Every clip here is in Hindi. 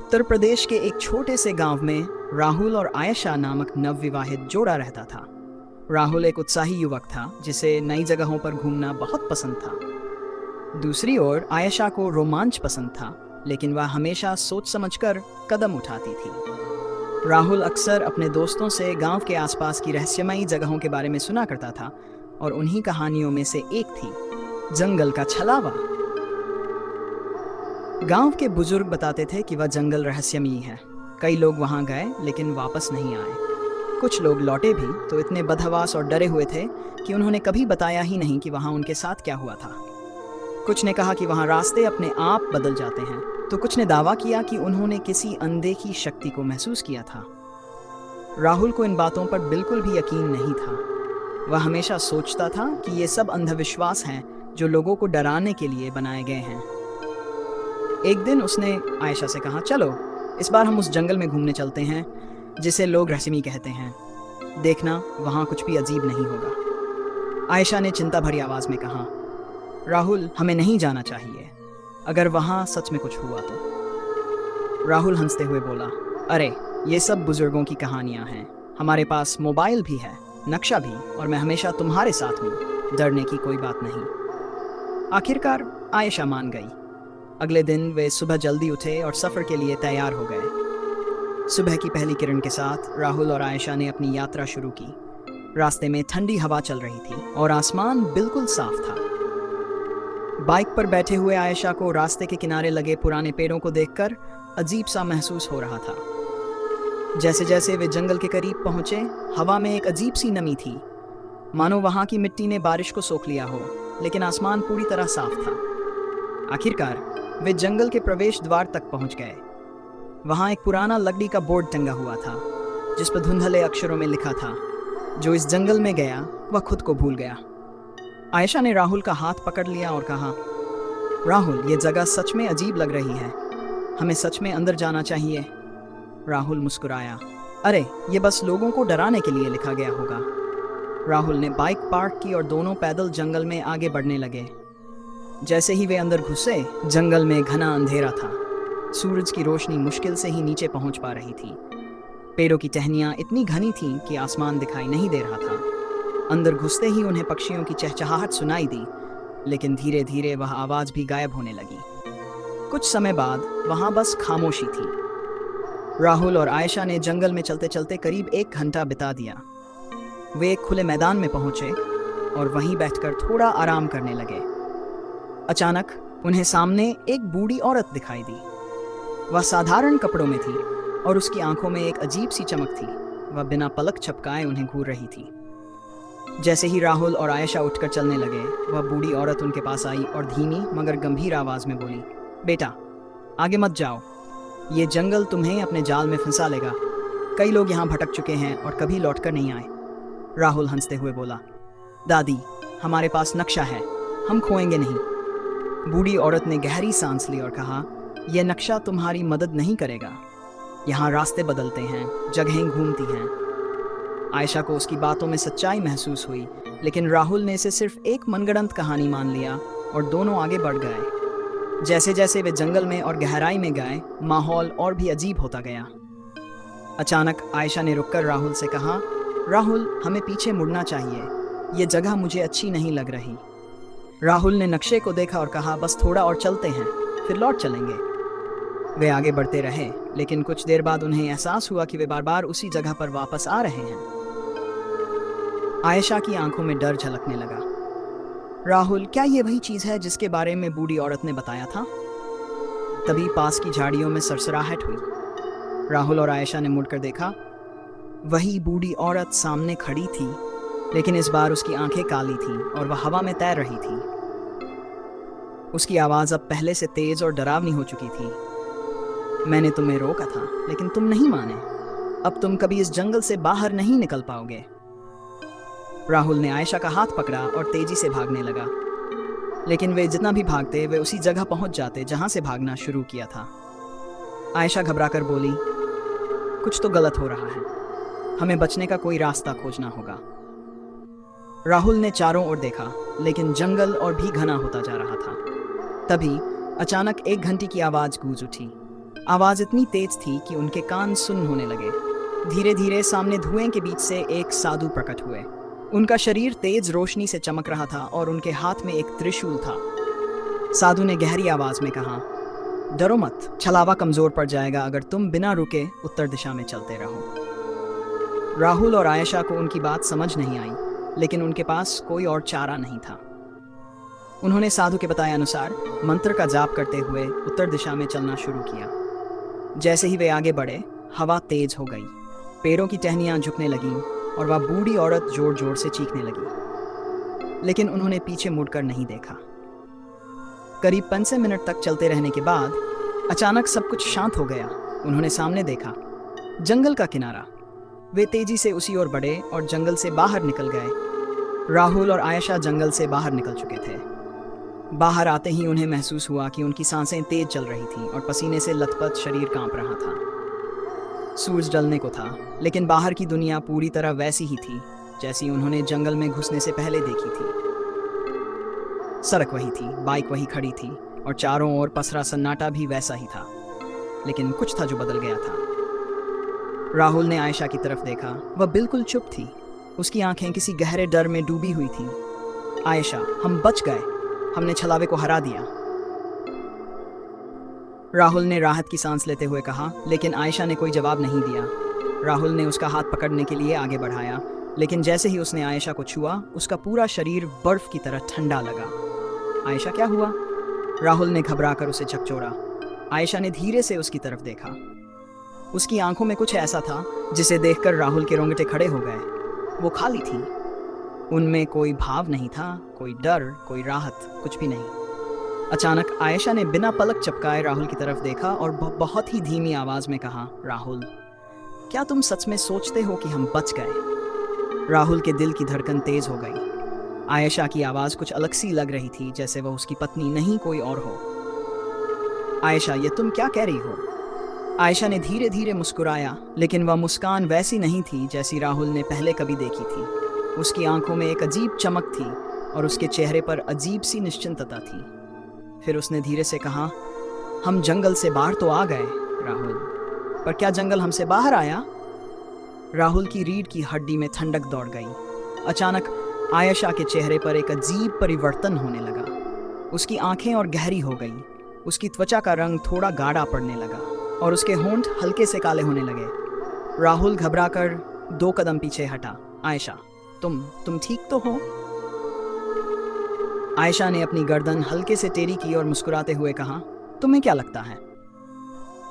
उत्तर प्रदेश के एक छोटे से गांव में राहुल और आयशा नामक नवविवाहित जोड़ा रहता था। राहुल एक उत्साही युवक था जिसे नई जगहों पर घूमना बहुत पसंद था। दूसरी ओर आयशा को रोमांच पसंद था, लेकिन वह हमेशा सोच समझकर कदम उठाती थी। राहुल अक्सर अपने दोस्तों से गांव के आसपास की रहस्यमयी जगहों के बारे में सुना करता था और उन्हीं कहानियों में से एक थी जंगल का छलावा। गांव के बुजुर्ग बताते थे कि वह जंगल रहस्यमयी है। कई लोग वहां गए लेकिन वापस नहीं आए। कुछ लोग लौटे भी तो इतने बदहवास और डरे हुए थे कि उन्होंने कभी बताया ही नहीं कि वहां उनके साथ क्या हुआ था। कुछ ने कहा कि वहां रास्ते अपने आप बदल जाते हैं, तो कुछ ने दावा किया कि उन्होंने किसी अनदेखी शक्ति को महसूस किया था। राहुल को इन बातों पर बिल्कुल भी यकीन नहीं था। वह हमेशा सोचता था कि ये सब अंधविश्वास हैं जो लोगों को डराने के लिए बनाए गए हैं। एक दिन उसने आयशा से कहा, चलो इस बार हम उस जंगल में घूमने चलते हैं जिसे लोग रहस्यमयी कहते हैं। देखना वहां कुछ भी अजीब नहीं होगा। आयशा ने चिंता भरी आवाज में कहा, राहुल हमें नहीं जाना चाहिए। अगर वहां सच में कुछ हुआ तो। राहुल हंसते हुए बोला, अरे ये सब बुजुर्गों की कहानियां हैं। हमारे पास मोबाइल भी है, नक्शा भी, और मैं हमेशा तुम्हारे साथ हूँ। डरने की कोई बात नहीं। आखिरकार आयशा मान गई। अगले दिन वे सुबह जल्दी उठे और सफर के लिए तैयार हो गए। सुबह की पहली किरण के साथ राहुल और आयशा ने अपनी यात्रा शुरू की। रास्ते में ठंडी हवा चल रही थी और आसमान बिल्कुल साफ था। बाइक पर बैठे हुए आयशा को रास्ते के किनारे लगे पुराने पेड़ों को देखकर अजीब सा महसूस हो रहा था। जैसे जैसे वे जंगल के करीब पहुंचे, हवा में एक अजीब सी नमी थी, मानो वहां की मिट्टी ने बारिश को सोख लिया हो, लेकिन आसमान पूरी तरह साफ था। आखिरकार वे जंगल के प्रवेश द्वार तक पहुंच गए। वहां एक पुराना लकड़ी का बोर्ड टंगा हुआ था जिस पर धुंधले अक्षरों में लिखा था, जो इस जंगल में गया वह खुद को भूल गया। आयशा ने राहुल का हाथ पकड़ लिया और कहा, राहुल ये जगह सच में अजीब लग रही है। हमें सच में अंदर जाना चाहिए। राहुल मुस्कुराया, अरे ये बस लोगों को डराने के लिए लिखा गया होगा। राहुल ने बाइक पार्क की और दोनों पैदल जंगल में आगे बढ़ने लगे। जैसे ही वे अंदर घुसे, जंगल में घना अंधेरा था। सूरज की रोशनी मुश्किल से ही नीचे पहुंच पा रही थी। पेड़ों की टहनियां इतनी घनी थीं कि आसमान दिखाई नहीं दे रहा था। अंदर घुसते ही उन्हें पक्षियों की चहचहाहट सुनाई दी, लेकिन धीरे धीरे वह आवाज भी गायब होने लगी। कुछ समय बाद वहां बस खामोशी थी। राहुल और आयशा ने जंगल में चलते चलते करीब 1 घंटा बिता दिया। वे एक खुले मैदान में पहुंचे और वहीं बैठकर थोड़ा आराम करने लगे। अचानक उन्हें सामने एक बूढ़ी औरत दिखाई दी। वह साधारण कपड़ों में थी और उसकी आंखों में एक अजीब सी चमक थी। वह बिना पलक झपकाए उन्हें घूर रही थी। जैसे ही राहुल और आयशा उठकर चलने लगे, वह बूढ़ी औरत उनके पास आई और धीमी मगर गंभीर आवाज में बोली, बेटा आगे मत जाओ। ये जंगल तुम्हें अपने जाल में फंसा लेगा। कई लोग यहाँ भटक चुके हैं और कभी लौटकर नहीं आए। राहुल हंसते हुए बोला, दादी हमारे पास नक्शा है, हम खोएंगे नहीं। बूढ़ी औरत ने गहरी सांस ली और कहा, यह नक्शा तुम्हारी मदद नहीं करेगा। यहाँ रास्ते बदलते हैं, जगहें घूमती हैं। आयशा को उसकी बातों में सच्चाई महसूस हुई, लेकिन राहुल ने इसे सिर्फ एक मनगढ़ंत कहानी मान लिया और दोनों आगे बढ़ गए। जैसे जैसे वे जंगल में और गहराई में गए, माहौल और भी अजीब होता गया। अचानक आयशा ने रुककर राहुल से कहा, राहुल हमें पीछे मुड़ना चाहिए। ये जगह मुझे अच्छी नहीं लग रही। राहुल ने नक्शे को देखा और कहा, बस थोड़ा और चलते हैं, फिर लौट चलेंगे। वे आगे बढ़ते रहे, लेकिन कुछ देर बाद उन्हें एहसास हुआ कि वे बार बार उसी जगह पर वापस आ रहे हैं। आयशा की आंखों में डर झलकने लगा। राहुल क्या ये वही चीज है जिसके बारे में बूढ़ी औरत ने बताया था? तभी पास की झाड़ियों में सरसराहट हुई। राहुल और आयशा ने मुड़कर देखा। वही बूढ़ी औरत सामने खड़ी थी, लेकिन इस बार उसकी आंखें काली थीं और वह हवा में तैर रही थी। उसकी आवाज अब पहले से तेज और डरावनी हो चुकी थी। मैंने तुम्हें रोका था, लेकिन तुम नहीं माने। अब तुम कभी इस जंगल से बाहर नहीं निकल पाओगे। राहुल ने आयशा का हाथ पकड़ा और तेजी से भागने लगा, लेकिन वे जितना भी भागते वे उसी जगह पहुंच जाते जहां से भागना शुरू किया था। आयशा घबराकर बोली, कुछ तो गलत हो रहा है। हमें बचने का कोई रास्ता खोजना होगा। राहुल ने चारों ओर देखा, लेकिन जंगल और भी घना होता जा रहा था। तभी अचानक एक घंटी की आवाज गूंज उठी। आवाज इतनी तेज थी कि उनके कान सुन्न होने लगे। धीरे धीरे सामने धुएं के बीच से एक साधु प्रकट हुए। उनका शरीर तेज रोशनी से चमक रहा था और उनके हाथ में एक त्रिशूल था। साधु ने गहरी आवाज में कहा, डरो मत, छलावा कमजोर पड़ जाएगा अगर तुम बिना रुके उत्तर दिशा में चलते रहो। राहुल और आयशा को उनकी बात समझ नहीं आई, लेकिन उनके पास कोई और चारा नहीं था। उन्होंने साधु के बताए अनुसार मंत्र का जाप करते हुए उत्तर दिशा में चलना शुरू किया। जैसे ही वे आगे बढ़े, हवा तेज हो गई, पेड़ों की टहनियां झुकने लगीं और वह बूढ़ी औरत जोर जोर से चीखने लगी। लेकिन उन्होंने पीछे मुड़कर नहीं देखा। करीब 5 मिनट तक चलते रहने के बाद अचानक सब कुछ शांत हो गया। उन्होंने सामने देखा, जंगल का किनारा। वे तेजी से उसी ओर बढ़े और जंगल से बाहर निकल गए। राहुल और आयशा जंगल से बाहर निकल चुके थे। बाहर आते ही उन्हें महसूस हुआ कि उनकी सांसें तेज चल रही थीं और पसीने से लथपथ शरीर कांप रहा था। सूरज ढलने को था, लेकिन बाहर की दुनिया पूरी तरह वैसी ही थी जैसी उन्होंने जंगल में घुसने से पहले देखी थी। सड़क वही थी, बाइक वही खड़ी थी और चारों ओर पसरा सन्नाटा भी वैसा ही था। लेकिन कुछ था जो बदल गया था। राहुल ने आयशा की तरफ देखा। वह बिल्कुल चुप थी। उसकी आंखें किसी गहरे डर में डूबी हुई थीं। आयशा, हम बच गए, हमने छलावे को हरा दिया। राहुल ने राहत की सांस लेते हुए कहा, लेकिन आयशा ने कोई जवाब नहीं दिया। राहुल ने उसका हाथ पकड़ने के लिए आगे बढ़ाया, लेकिन जैसे ही उसने आयशा को छुआ, उसका पूरा शरीर बर्फ की तरह ठंडा लगा। आयशा, क्या हुआ? राहुल ने घबराकर उसे झकझोरा। आयशा ने धीरे से उसकी तरफ देखा। उसकी आंखों में कुछ ऐसा था जिसे देखकर राहुल के रोंगटे खड़े हो गए। वो खाली थी। उनमें कोई भाव नहीं था, कोई डर, कोई राहत, कुछ भी नहीं। अचानक आयशा ने बिना पलक झपकाए राहुल की तरफ देखा और बहुत ही धीमी आवाज में कहा, राहुल, क्या तुम सच में सोचते हो कि हम बच गए? राहुल के दिल की धड़कन तेज हो गई। आयशा की आवाज कुछ अलग सी लग रही थी, जैसे वह उसकी पत्नी नहीं कोई और हो। आयशा, ये तुम क्या कह रही हो? आयशा ने धीरे धीरे मुस्कुराया, लेकिन वह मुस्कान वैसी नहीं थी जैसी राहुल ने पहले कभी देखी थी। उसकी आंखों में एक अजीब चमक थी और उसके चेहरे पर अजीब सी निश्चिंतता थी। फिर उसने धीरे से कहा, हम जंगल से बाहर तो आ गए राहुल, पर क्या जंगल हमसे बाहर आया? राहुल की रीढ़ की हड्डी में ठंडक दौड़ गई। अचानक आयशा के चेहरे पर एक अजीब परिवर्तन होने लगा। उसकी आंखें और गहरी हो गईं, उसकी त्वचा का रंग थोड़ा गाढ़ा पड़ने लगा और उसके होंठ हल्के से काले होने लगे। राहुल घबराकर 2 कदम पीछे हटा। आयशा, तुम ठीक तो हो? आयशा ने अपनी गर्दन हल्के से टेढ़ी की और मुस्कुराते हुए कहा, तुम्हें क्या लगता है?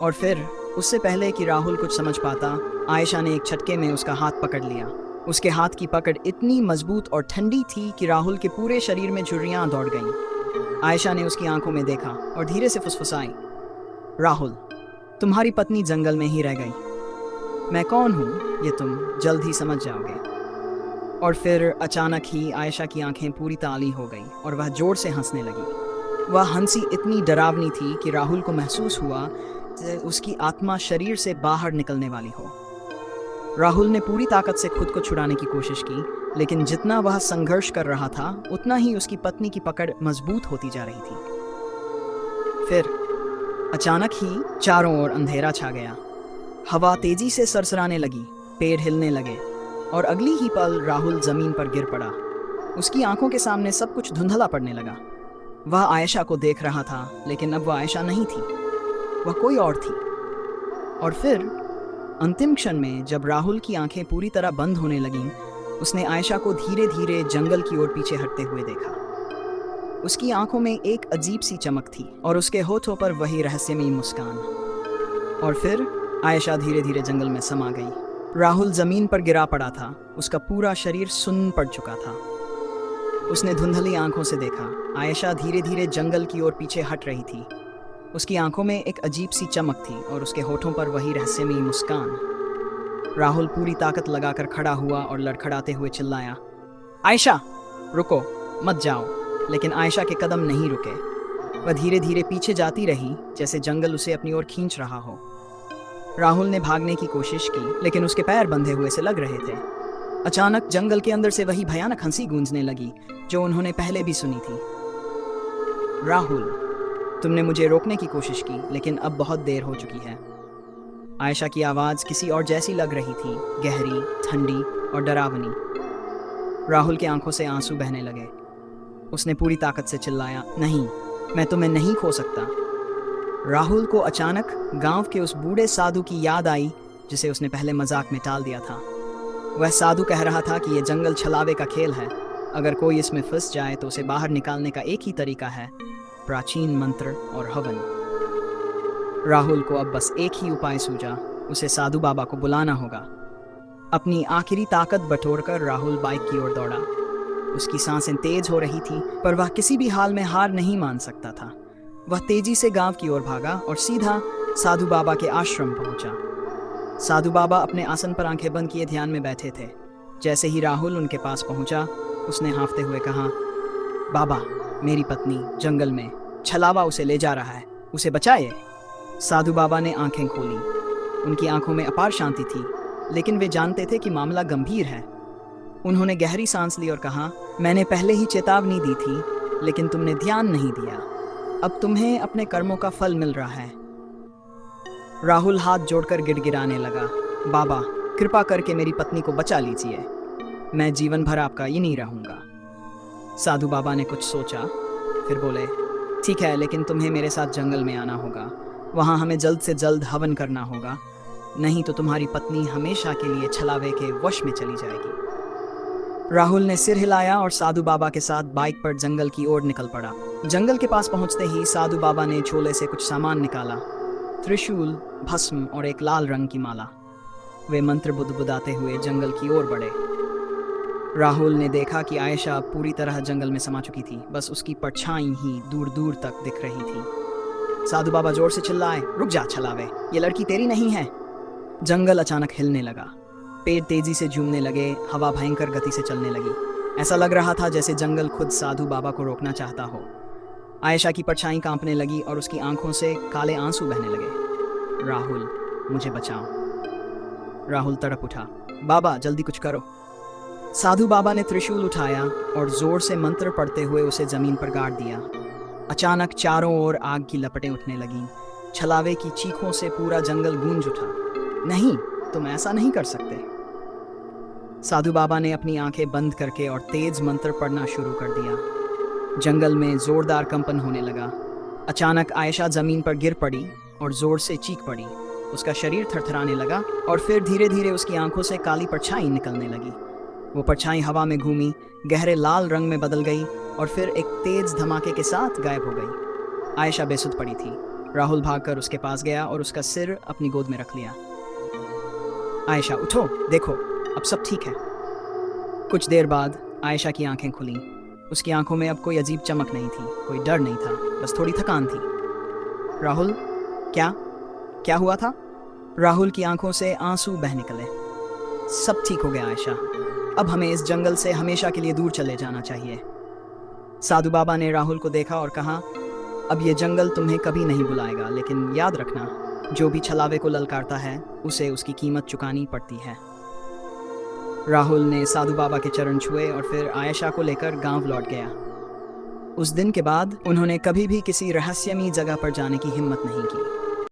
और फिर उससे पहले कि राहुल कुछ समझ पाता, आयशा ने एक झटके में उसका हाथ पकड़ लिया। उसके हाथ की पकड़ इतनी मजबूत और ठंडी थी कि राहुल के पूरे शरीर में झुर्रियां दौड़ गईं। आयशा ने उसकी आंखों में देखा और धीरे से फुसफुसाई, राहुल, तुम्हारी पत्नी जंगल में ही रह गई। मैं कौन हूँ ये तुम जल्द ही समझ जाओगे। और फिर अचानक ही आयशा की आंखें पूरी ताली हो गईं और वह जोर से हंसने लगी। वह हंसी इतनी डरावनी थी कि राहुल को महसूस हुआ कि उसकी आत्मा शरीर से बाहर निकलने वाली हो। राहुल ने पूरी ताकत से खुद को छुड़ाने की कोशिश की, लेकिन जितना वह संघर्ष कर रहा था, उतना ही उसकी पत्नी की पकड़ मजबूत होती जा रही थी। फिर अचानक ही चारों ओर अंधेरा छा गया। हवा तेजी से सरसराने लगी, पेड़ हिलने लगे और अगली ही पल राहुल जमीन पर गिर पड़ा। उसकी आंखों के सामने सब कुछ धुंधला पड़ने लगा। वह आयशा को देख रहा था, लेकिन अब वह आयशा नहीं थी, वह कोई और थी। और फिर अंतिम क्षण में जब राहुल की आंखें पूरी तरह बंद होने लगीं, उसने आयशा को धीरे धीरे जंगल की ओर पीछे हटते हुए देखा। उसकी आंखों में एक अजीब सी चमक थी और उसके होठों पर वही रहस्यमयी मुस्कान। और फिर आयशा धीरे धीरे जंगल में समा गई। राहुल जमीन पर गिरा पड़ा था, उसका पूरा शरीर सुन्न पड़ चुका था। उसने धुंधली आंखों से देखा। आयशा धीरे धीरे जंगल की ओर पीछे हट रही थी। उसकी आंखों में एक अजीब सी चमक थी और उसके होठों पर वही रहस्यमयी मुस्कान। राहुल पूरी ताकत लगाकर खड़ा हुआ और लड़खड़ाते हुए चिल्लाया, आयशा, रुको, मत जाओ। लेकिन आयशा के कदम नहीं रुके। वह धीरे धीरे पीछे जाती रही, जैसे जंगल उसे अपनी ओर खींच रहा हो। राहुल ने भागने की कोशिश की, लेकिन उसके पैर बंधे हुए से लग रहे थे। अचानक जंगल के अंदर से वही भयानक हंसी गूंजने लगी जो उन्होंने पहले भी सुनी थी। राहुल, तुमने मुझे रोकने की कोशिश की, लेकिन अब बहुत देर हो चुकी है। आयशा की आवाज़ किसी और जैसी लग रही थी, गहरी, ठंडी और डरावनी। राहुल की आंखों से आंसू बहने लगे। उसने पूरी ताकत से चिल्लाया, नहीं, मैं तुम्हें नहीं खो सकता। राहुल को अचानक गांव के उस बूढ़े साधु की याद आई जिसे उसने पहले मजाक में टाल दिया था। वह साधु कह रहा था कि यह जंगल छलावे का खेल है, अगर कोई इसमें फंस जाए तो उसे बाहर निकालने का एक ही तरीका है, प्राचीन मंत्र और हवन। राहुल को अब बस एक ही उपाय सूझा, उसे साधु बाबा को बुलाना होगा। अपनी आखिरी ताकत बटोरकर राहुल बाइक की ओर दौड़ा। उसकी सांसें तेज हो रही थी, पर वह किसी भी हाल में हार नहीं मान सकता था। वह तेजी से गांव की ओर भागा और सीधा साधु बाबा के आश्रम पहुंचा। साधु बाबा अपने आसन पर आंखें बंद किए ध्यान में बैठे थे। जैसे ही राहुल उनके पास पहुंचा, उसने हाँफते हुए कहा, बाबा, मेरी पत्नी जंगल में छलावा उसे ले जा रहा है, उसे बचाइए। साधु बाबा ने आंखें खोली। उनकी आंखों में अपार शांति थी, लेकिन वे जानते थे कि मामला गंभीर है। उन्होंने गहरी सांस ली और कहा, मैंने पहले ही चेतावनी दी थी, लेकिन तुमने ध्यान नहीं दिया। अब तुम्हें अपने कर्मों का फल मिल रहा है। राहुल हाथ जोड़कर गिड़गिड़ाने लगा, बाबा, कृपा करके मेरी पत्नी को बचा लीजिए, मैं जीवन भर आपका ही नहीं रहूंगा। साधु बाबा ने कुछ सोचा, फिर बोले, ठीक है, लेकिन तुम्हें मेरे साथ जंगल में आना होगा। वहां हमें जल्द से जल्द हवन करना होगा, नहीं तो तुम्हारी पत्नी हमेशा के लिए छलावे के वश में चली जाएगी। राहुल ने सिर हिलाया और साधु बाबा के साथ बाइक पर जंगल की ओर निकल पड़ा। जंगल के पास पहुंचते ही साधु बाबा ने झोले से कुछ सामान निकाला, त्रिशूल, भस्म और एक लाल रंग की माला। वे मंत्र बुदबुदाते हुए जंगल की ओर बढ़े। राहुल ने देखा कि आयशा पूरी तरह जंगल में समा चुकी थी, बस उसकी परछाई ही दूर दूर तक दिख रही थी। साधु बाबा जोर से चिल्लाए, रुक जा छलावे, ये लड़की तेरी नहीं है। जंगल अचानक हिलने लगा, पेड़ तेजी से झूमने लगे, हवा भयंकर गति से चलने लगी। ऐसा लग रहा था जैसे जंगल खुद साधु बाबा को रोकना चाहता हो। आयशा की परछाई कांपने लगी और उसकी आंखों से काले आंसू बहने लगे। राहुल, मुझे बचाओ। राहुल तड़प उठा, बाबा जल्दी कुछ करो। साधु बाबा ने त्रिशूल उठाया और जोर से मंत्र पढ़ते हुए उसे जमीन पर गाड़ दिया। अचानक चारों ओर आग की लपटें उठने लगीं। छलावे की चीखों से पूरा जंगल गूंज उठा। नहीं, तुम ऐसा नहीं कर सकते। साधु बाबा ने अपनी आंखें बंद करके और तेज मंत्र पढ़ना शुरू कर दिया। जंगल में जोरदार कंपन होने लगा। अचानक आयशा जमीन पर गिर पड़ी और जोर से चीख पड़ी। उसका शरीर थरथराने लगा और फिर धीरे धीरे उसकी आंखों से काली परछाई निकलने लगी। वो परछाई हवा में घूमी, गहरे लाल रंग में बदल गई और फिर एक तेज धमाके के साथ गायब हो गई। आयशा बेसुध पड़ी थी। राहुल भागकर उसके पास गया और उसका सिर अपनी गोद में रख लिया। आयशा, उठो, देखो, अब सब ठीक है। कुछ देर बाद आयशा की आंखें खुलीं। उसकी आंखों में अब कोई अजीब चमक नहीं थी, कोई डर नहीं था, बस थोड़ी थकान थी। राहुल, क्या हुआ था? राहुल की आंखों से आंसू बह निकले। सब ठीक हो गया आयशा, अब हमें इस जंगल से हमेशा के लिए दूर चले जाना चाहिए। साधु बाबा ने राहुल को देखा और कहा, अब ये जंगल तुम्हें कभी नहीं बुलाएगा, लेकिन याद रखना, जो भी छलावे को ललकारता है उसे उसकी कीमत चुकानी पड़ती है। राहुल ने साधु बाबा के चरण छुए और फिर आयशा को लेकर गांव लौट गया। उस दिन के बाद उन्होंने कभी भी किसी रहस्यमयी जगह पर जाने की हिम्मत नहीं की।